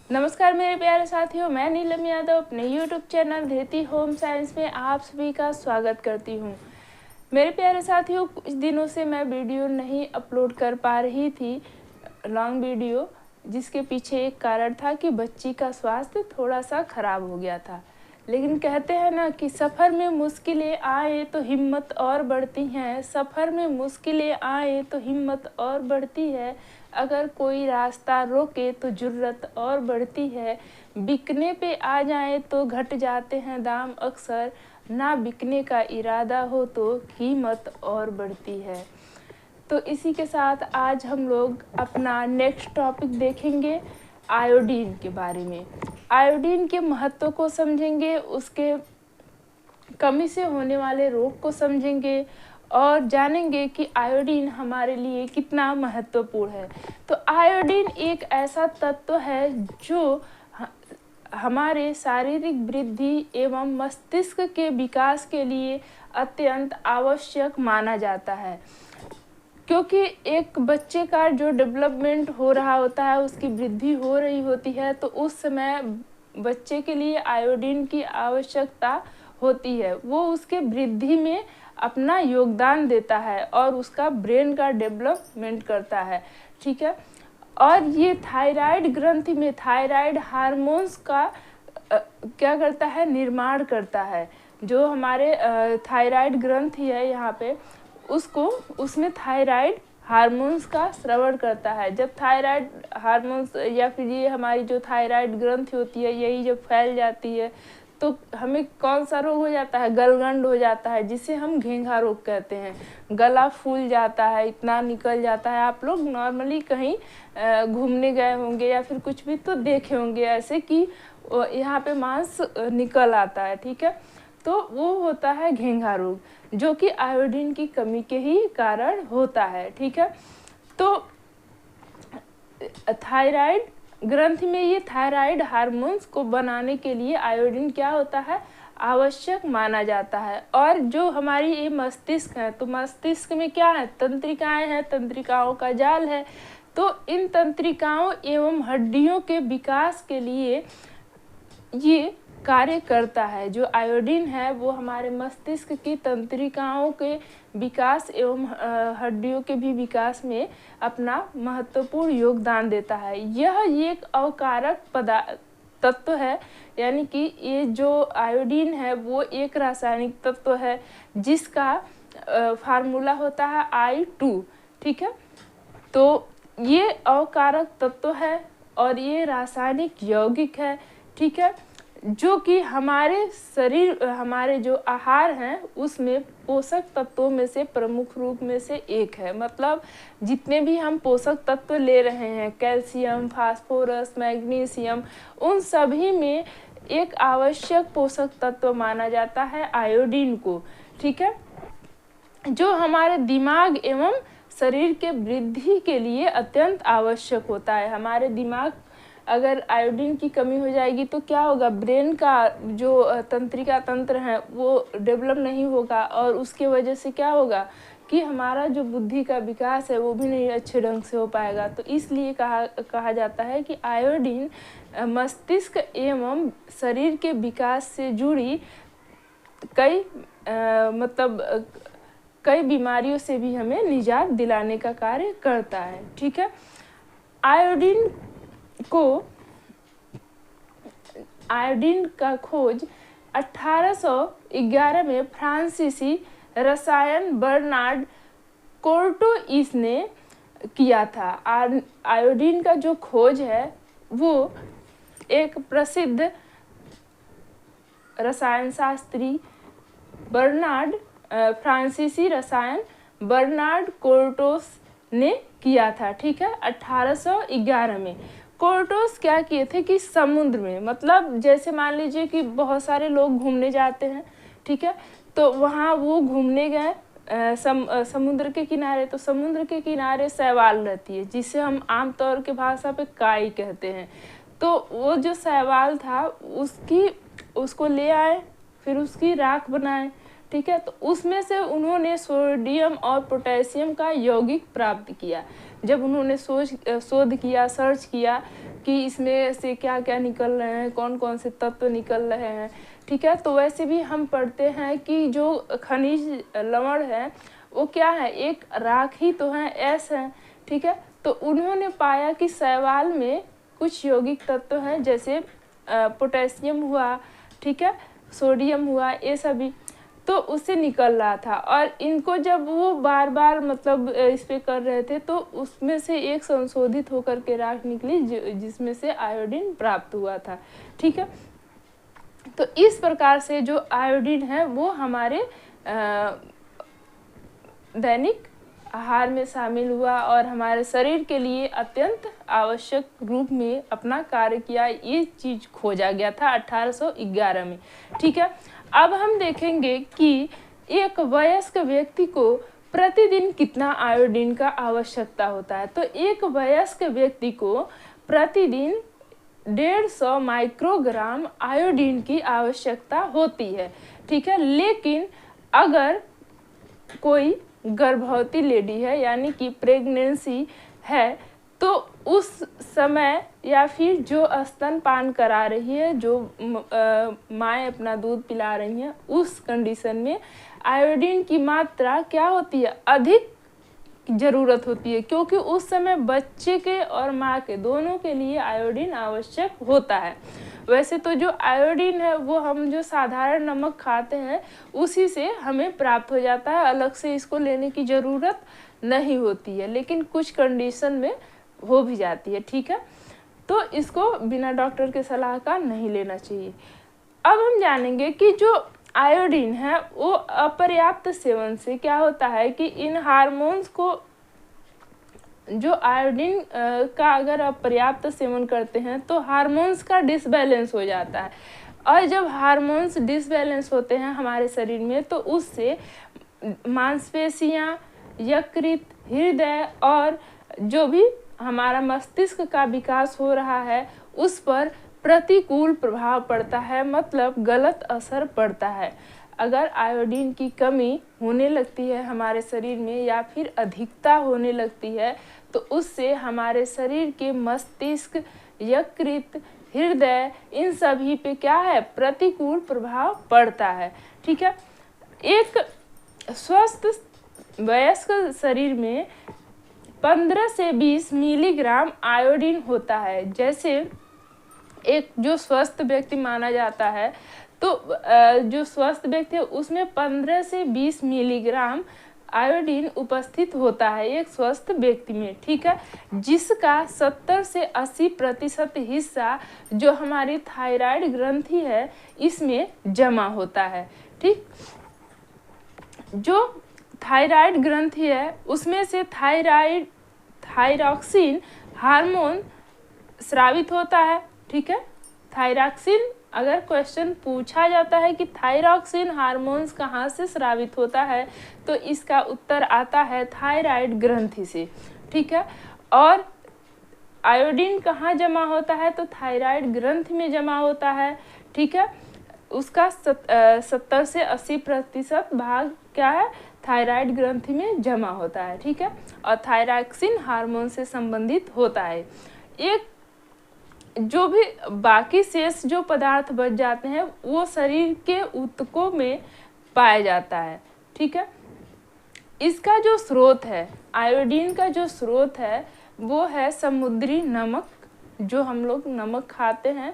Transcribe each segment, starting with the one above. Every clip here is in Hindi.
नमस्कार मेरे प्यारे साथियों, मैं नीलम यादव अपने YouTube चैनल धृति होम साइंस में आप सभी का स्वागत करती हूँ। मेरे प्यारे साथियों, कुछ दिनों से मैं वीडियो नहीं अपलोड कर पा रही थी, लॉन्ग वीडियो, जिसके पीछे एक कारण था कि बच्ची का स्वास्थ्य थोड़ा सा खराब हो गया था। लेकिन कहते हैं ना कि सफ़र में मुश्किलें आए तो हिम्मत और बढ़ती हैं, सफ़र में मुश्किलें आए तो हिम्मत और बढ़ती है, अगर कोई रास्ता रोके तो जुर्रत और बढ़ती है, बिकने पे आ जाए तो घट जाते हैं दाम अक्सर, ना बिकने का इरादा हो तो कीमत और बढ़ती है। तो इसी के साथ आज हम लोग अपना नेक्स्ट टॉपिक देखेंगे, आयोडीन के बारे में। आयोडीन के महत्व को समझेंगे, उसके कमी से होने वाले रोग को समझेंगे और जानेंगे कि आयोडीन हमारे लिए कितना महत्वपूर्ण है। तो आयोडीन एक ऐसा तत्व है जो हमारे शारीरिक वृद्धि एवं मस्तिष्क के विकास के लिए अत्यंत आवश्यक माना जाता है, क्योंकि एक बच्चे का जो डेवलपमेंट हो रहा होता है, उसकी वृद्धि हो रही होती है, तो उस समय बच्चे के लिए आयोडीन की आवश्यकता होती है। वो उसके वृद्धि में अपना योगदान देता है और उसका ब्रेन का डेवलपमेंट करता है, ठीक है। और ये थायराइड ग्रंथि में थायराइड हार्मोन्स का क्या करता है, निर्माण करता है। जो हमारे थायराइड ग्रंथि है यहाँ पे, उसको उसमें थायराइड हार्मोन्स का स्रावन करता है। जब थायराइड हार्मोन्स या फिर ये हमारी जो थायराइड ग्रंथि होती है, यही जब फैल जाती है तो हमें कौन सा रोग हो जाता है, गलगंड हो जाता है, जिसे हम घेंघा रोग कहते हैं। गला फूल जाता है, इतना निकल जाता है। आप लोग नॉर्मली कहीं घूमने गए होंगे या फिर कुछ भी तो देखे होंगे ऐसे कि यहाँ पे मांस निकल आता है, ठीक है। तो वो होता है घेंघा रोग, जो कि आयोडीन की कमी के ही कारण होता है, ठीक है। तो थायराइड ग्रंथि में ये थायराइड हार्मोन्स को बनाने के लिए आयोडीन क्या होता है, आवश्यक माना जाता है। और जो हमारी ये मस्तिष्क है, तो मस्तिष्क में क्या है, तंत्रिकाएं हैं, तंत्रिकाओं का जाल है। तो इन तंत्रिकाओं एवं हड्डियों के विकास के लिए ये कार्य करता है। जो आयोडीन है वो हमारे मस्तिष्क की तंत्रिकाओं के विकास एवं हड्डियों के भी विकास में अपना महत्वपूर्ण योगदान देता है। यह एक अवकारक तत्व है, यानी कि ये जो आयोडीन है वो एक रासायनिक तत्व है जिसका फार्मूला होता है I2, ठीक है। तो ये अवकारक तत्व है और ये रासायनिक यौगिक है, ठीक है, जो कि हमारे शरीर, हमारे जो आहार हैं उसमें पोषक तत्वों में से प्रमुख रूप में से एक है। मतलब जितने भी हम पोषक तत्व ले रहे हैं, कैल्शियम, फास्फोरस, मैग्नीशियम, उन सभी में एक आवश्यक पोषक तत्व माना जाता है आयोडीन को, ठीक है, जो हमारे दिमाग एवं शरीर के वृद्धि के लिए अत्यंत आवश्यक होता है। हमारे दिमाग अगर आयोडीन की कमी हो जाएगी तो क्या होगा, ब्रेन का जो तंत्रिका तंत्र है वो डेवलप नहीं होगा और उसके वजह से क्या होगा कि हमारा जो बुद्धि का विकास है वो भी नहीं अच्छे ढंग से हो पाएगा। तो इसलिए कहा जाता है कि आयोडीन मस्तिष्क एवं शरीर के विकास से जुड़ी कई बीमारियों से भी हमें निजात दिलाने का कार्य करता है, ठीक है। आयोडीन का खोज 1811 में फ्रांसीसी रसायन बर्नार्ड कोर्टोइस ने किया था। आयोडीन का जो खोज है वो एक प्रसिद्ध रसायन शास्त्री फ्रांसीसी रसायन बर्नार्ड कोर्टोस ने किया था, ठीक है, 1811 में। कोर्टोस क्या किए थे कि समुद्र में, मतलब जैसे मान लीजिए कि बहुत सारे लोग घूमने जाते हैं, ठीक है, तो वहाँ वो घूमने गए समुद्र के किनारे। तो समुद्र के किनारे शैवाल रहती है, जिसे हम आमतौर के भाषा पे काई कहते हैं। तो वो जो शैवाल था उसको ले आए, फिर उसकी राख बनाए, ठीक है। तो उसमें से उन्होंने सोडियम और पोटेशियम का यौगिक प्राप्त किया। जब उन्होंने शोध किया, सर्च किया कि इसमें से क्या क्या निकल रहे हैं, कौन कौन से तत्व निकल रहे हैं, ठीक है। तो वैसे भी हम पढ़ते हैं कि जो खनिज लवण है वो क्या है, एक राख ही तो है, एस है, ठीक है। तो उन्होंने पाया कि शैवाल में कुछ यौगिक तत्व हैं, जैसे पोटेशियम हुआ, ठीक है, सोडियम हुआ, ये सभी तो उससे निकल रहा था। और इनको जब वो बार बार मतलब इस पे कर रहे थे तो उसमें से एक संशोधित होकर के राख निकली जिसमें से आयोडीन प्राप्त हुआ था, ठीक है। तो इस प्रकार से जो आयोडीन है वो हमारे दैनिक आहार में शामिल हुआ और हमारे शरीर के लिए अत्यंत आवश्यक रूप में अपना कार्य किया। ये चीज़ खोजा गया था 1811 में, ठीक है। अब हम देखेंगे कि एक वयस्क व्यक्ति को प्रतिदिन कितना आयोडीन का आवश्यकता होता है। तो एक वयस्क व्यक्ति को प्रतिदिन 150 माइक्रोग्राम आयोडीन की आवश्यकता होती है, ठीक है। लेकिन अगर कोई गर्भवती लेडी है यानी कि प्रेगनेंसी है तो उस समय या फिर जो स्तनपान करा रही है, जो माएँ अपना दूध पिला रही हैं, उस कंडीशन में आयोडीन की मात्रा क्या होती है, अधिक ज़रूरत होती है, क्योंकि उस समय बच्चे के और माँ के दोनों के लिए आयोडीन आवश्यक होता है। वैसे तो जो आयोडीन है वो हम जो साधारण नमक खाते हैं उसी से हमें प्राप्त हो जाता है, अलग से इसको लेने की ज़रूरत नहीं होती है, लेकिन कुछ कंडीशन में हो भी जाती है, ठीक है। तो इसको बिना डॉक्टर के सलाह का नहीं लेना चाहिए। अब हम जानेंगे कि जो आयोडीन है वो अपर्याप्त सेवन से क्या होता है कि इन हार्मोन्स को, जो आयोडीन का अगर आप पर्याप्त सेवन करते हैं तो हार्मोन्स का डिसबैलेंस हो जाता है। और जब हार्मोन्स डिसबैलेंस होते हैं हमारे शरीर में तो उससे मांसपेशियां, यकृत, हृदय और जो भी हमारा मस्तिष्क का विकास हो रहा है उस पर प्रतिकूल प्रभाव पड़ता है, मतलब गलत असर पड़ता है। अगर आयोडीन की कमी होने लगती है हमारे शरीर में या फिर अधिकता होने लगती है तो उससे हमारे शरीर के मस्तिष्क, यकृत, हृदय, इन सभी पे क्या है, प्रतिकूल प्रभाव पड़ता है, ठीक है। एक स्वस्थ वयस्क शरीर में 15 से 20 मिलीग्राम आयोडीन होता है। जैसे एक जो स्वस्थ व्यक्ति माना जाता है तो जो स्वस्थ व्यक्ति है उसमें 15 से 20 मिलीग्राम आयोडीन उपस्थित होता है एक स्वस्थ व्यक्ति में, ठीक है, जिसका 70 से 80% हिस्सा जो हमारी थायराइड ग्रंथि है इसमें जमा होता है, ठीक। जो थायराइड ग्रंथि है उसमें से थायरॉक्सिन हार्मोन स्रावित होता है, ठीक है। थायरॉक्सिन, अगर क्वेश्चन पूछा जाता है कि थायरॉक्सिन हार्मोन्स कहाँ से स्रावित होता है तो इसका उत्तर आता है थायराइड ग्रंथि से, ठीक है। और आयोडीन कहाँ जमा होता है तो थायराइड ग्रंथि में जमा होता है, ठीक है। उसका 70 से 80% भाग क्या है, थायराइड ग्रंथि में जमा होता है, ठीक है। और थायरॉक्सिन हार्मोन से संबंधित होता है। एक जो भी बाकी शेष जो पदार्थ बच जाते हैं वो शरीर के ऊतकों में पाया जाता है, ठीक है। इसका जो स्रोत है, आयोडीन का जो स्रोत है वो है समुद्री नमक, जो हम लोग नमक खाते हैं,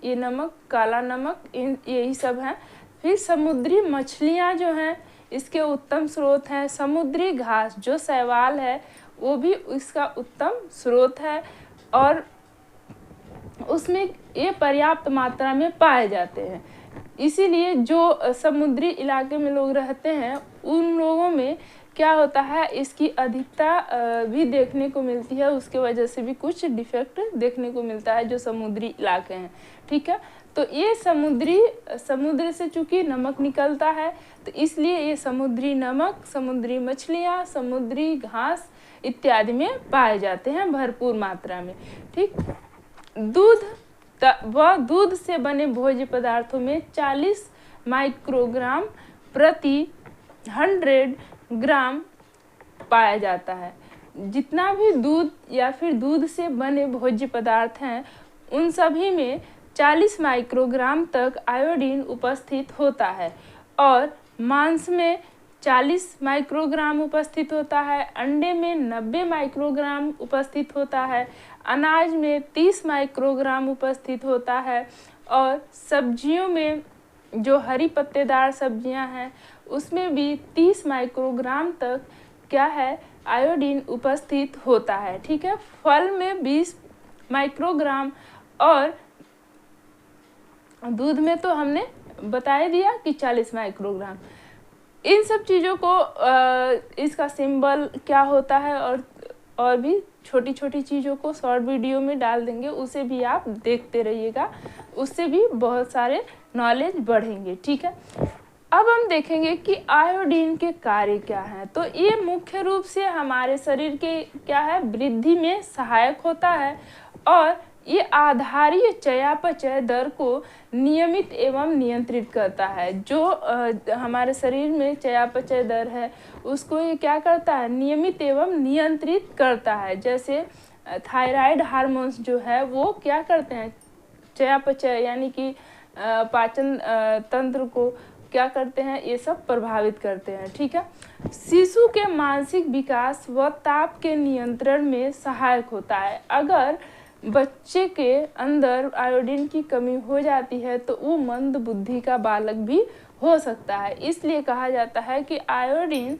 ये नमक, काला नमक, यही सब है। फिर समुद्री मछलियाँ जो हैं इसके उत्तम स्रोत हैं। समुद्री घास जो शैवाल है वो भी इसका उत्तम स्रोत है और उसमें ये पर्याप्त मात्रा में पाए जाते हैं। इसीलिए जो समुद्री इलाके में लोग रहते हैं उन लोगों में क्या होता है, इसकी अधिकता भी देखने को मिलती है, उसके वजह से भी कुछ डिफेक्ट देखने को मिलता है जो समुद्री इलाके हैं, ठीक है। तो ये समुद्र से चूँकि नमक निकलता है तो इसलिए ये समुद्री नमक, समुद्री मछलियाँ, समुद्री घास इत्यादि में पाए जाते हैं भरपूर मात्रा में, ठीक। दूध से बने भोज्य पदार्थों में 40 माइक्रोग्राम प्रति 100 ग्राम पाया जाता है। जितना भी दूध या फिर दूध से बने भोज्य पदार्थ हैं उन सभी में 40 माइक्रोग्राम तक आयोडीन उपस्थित होता है और मांस में 40 माइक्रोग्राम उपस्थित होता है, अंडे में 90 माइक्रोग्राम उपस्थित होता है, अनाज में 30 माइक्रोग्राम उपस्थित होता है और सब्जियों में जो हरी पत्तेदार सब्जियां हैं उसमें भी 30 माइक्रोग्राम तक क्या है आयोडीन उपस्थित होता है। ठीक है, फल में 20 माइक्रोग्राम और दूध में तो हमने बता ही दिया कि 40 माइक्रोग्राम। इन सब चीज़ों को इसका सिंबल क्या होता है और भी छोटी छोटी चीज़ों को शॉर्ट वीडियो में डाल देंगे, उसे भी आप देखते रहिएगा, उससे भी बहुत सारे नॉलेज बढ़ेंगे। ठीक है, अब हम देखेंगे कि आयोडीन के कार्य क्या हैं। तो ये मुख्य रूप से हमारे शरीर के क्या है वृद्धि में सहायक होता है और ये आधारीय चयापचय दर को नियमित एवं नियंत्रित करता है। जो हमारे शरीर में चयापचय दर है उसको ये क्या करता है नियमित एवं नियंत्रित करता है। जैसे थायराइड हार्मोन्स जो है वो क्या करते हैं चयापचय यानी कि पाचन तंत्र को क्या करते हैं ये सब प्रभावित करते हैं। ठीक है, शिशु के मानसिक विकास व ताप के नियंत्रण में सहायक होता है। अगर बच्चे के अंदर आयोडीन की कमी हो जाती है तो वो मंद बुद्धि का बालक भी हो सकता है। इसलिए कहा जाता है कि आयोडीन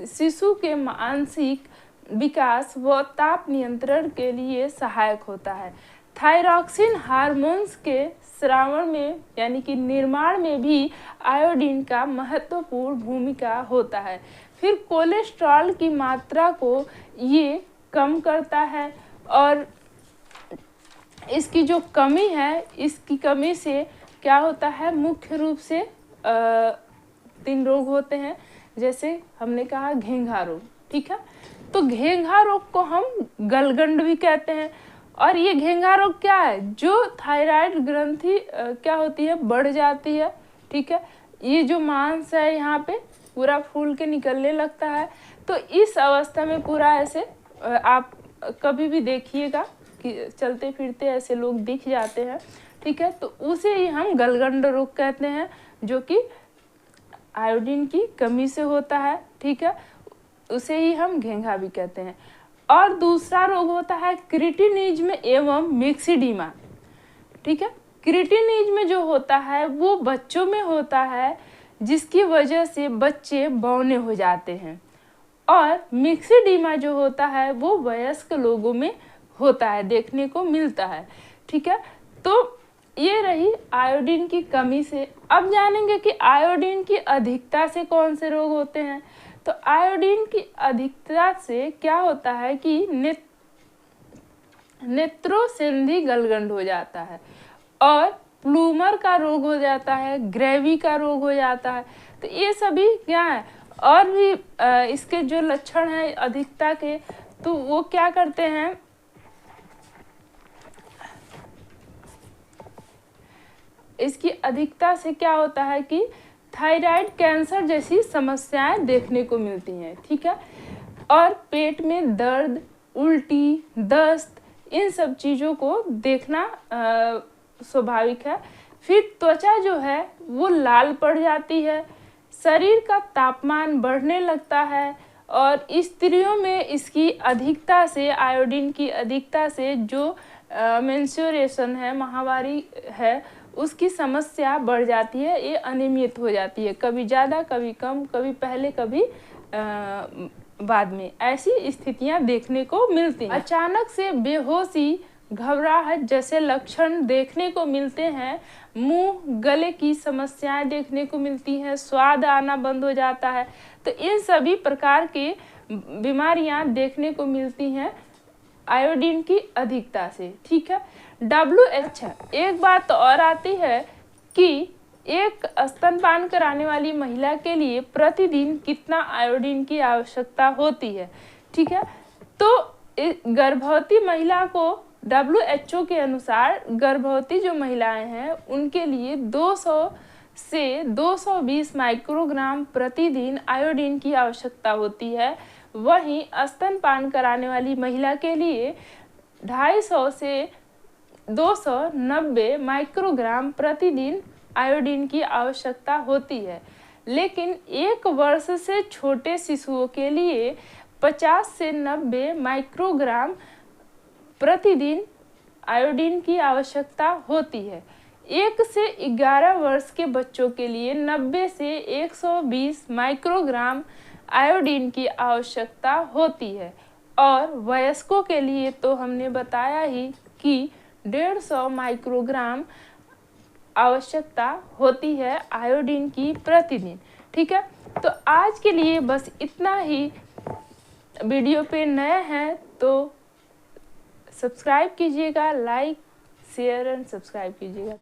शिशु के मानसिक विकास व ताप नियंत्रण के लिए सहायक होता है। थायरॉक्सिन हार्मोन्स के स्रावण में यानी कि निर्माण में भी आयोडीन का महत्वपूर्ण भूमिका होता है। फिर कोलेस्ट्रॉल की मात्रा को ये कम करता है और इसकी जो कमी है इसकी कमी से क्या होता है मुख्य रूप से 3 रोग होते हैं। जैसे हमने कहा घेंघा रोग। ठीक है, तो घेंघा रोग को हम गलगंड भी कहते हैं और ये घेंघा रोग क्या है जो थायराइड ग्रंथि क्या होती है बढ़ जाती है। ठीक है, ये जो मांस है यहाँ पे पूरा फूल के निकलने लगता है। तो इस अवस्था में पूरा ऐसे आप कभी भी देखिएगा कि चलते फिरते ऐसे लोग दिख जाते हैं। ठीक है, तो उसे ही हम गलगंड रोग कहते हैं जो कि आयोडीन की कमी से होता है। ठीक है, उसे ही हम घेंघा भी कहते हैं। और दूसरा रोग होता है क्रिटिनिज्म एवं मिक्सिडीमा। ठीक है, क्रिटिनिज्म जो होता है वो बच्चों में होता है जिसकी वजह से बच्चे बौने हो जाते हैं और मिक्सिडीमा जो होता है वो वयस्क लोगों में होता है, देखने को मिलता है। ठीक है, तो ये रही आयोडीन की कमी से। अब जानेंगे कि आयोडीन की अधिकता से कौन से रोग होते हैं। तो आयोडीन की अधिकता से क्या होता है कि नेत्रोसेंधी गलगंड हो जाता है और प्लूमर का रोग हो जाता है, ग्रेवी का रोग हो जाता है। तो ये सभी क्या है और भी इसके जो लक्षण हैं अधिकता के तो वो क्या करते हैं इसकी अधिकता से क्या होता है कि थायराइड कैंसर जैसी समस्याएं देखने को मिलती हैं। ठीक है, और पेट में दर्द, उल्टी, दस्त इन सब चीज़ों को देखना स्वाभाविक है। फिर त्वचा जो है वो लाल पड़ जाती है, शरीर का तापमान बढ़ने लगता है और स्त्रियों में इसकी अधिकता से आयोडीन की अधिकता से जो मेंस्ट्रुएशन है माहवारी है उसकी समस्या बढ़ जाती है। ये अनियमित हो जाती है, कभी ज़्यादा कभी कम, कभी पहले कभी बाद में, ऐसी स्थितियां देखने को मिलती हैं। अचानक से बेहोशी, घबराहट जैसे लक्षण देखने को मिलते हैं। मुंह गले की समस्याएं देखने को मिलती हैं, स्वाद आना बंद हो जाता है। तो इन सभी प्रकार की बीमारियां देखने को मिलती हैं आयोडीन की अधिकता से। ठीक है, WHO एक बात और आती है कि एक स्तनपान कराने वाली महिला के लिए प्रतिदिन कितना आयोडीन की आवश्यकता होती है। ठीक है, तो गर्भवती महिला को WHO के अनुसार गर्भवती जो महिलाएं हैं उनके लिए 200 से 220 माइक्रोग्राम प्रतिदिन आयोडीन की आवश्यकता होती है। वहीं स्तनपान कराने वाली महिला के लिए 250 से 290 माइक्रोग्राम प्रतिदिन आयोडीन की आवश्यकता होती है। लेकिन 1 वर्ष से छोटे शिशुओं के लिए 50 से 90 माइक्रोग्राम प्रतिदिन आयोडीन की आवश्यकता होती है। 1 से 11 वर्ष के बच्चों के लिए 90 से 120 माइक्रोग्राम आयोडीन की आवश्यकता होती है और वयस्कों के लिए तो हमने बताया ही कि 150 माइक्रोग्राम आवश्यकता होती है आयोडीन की प्रतिदिन। ठीक है, तो आज के लिए बस इतना ही। वीडियो पे नए हैं तो सब्सक्राइब कीजिएगा, लाइक शेयर एंड सब्सक्राइब कीजिएगा।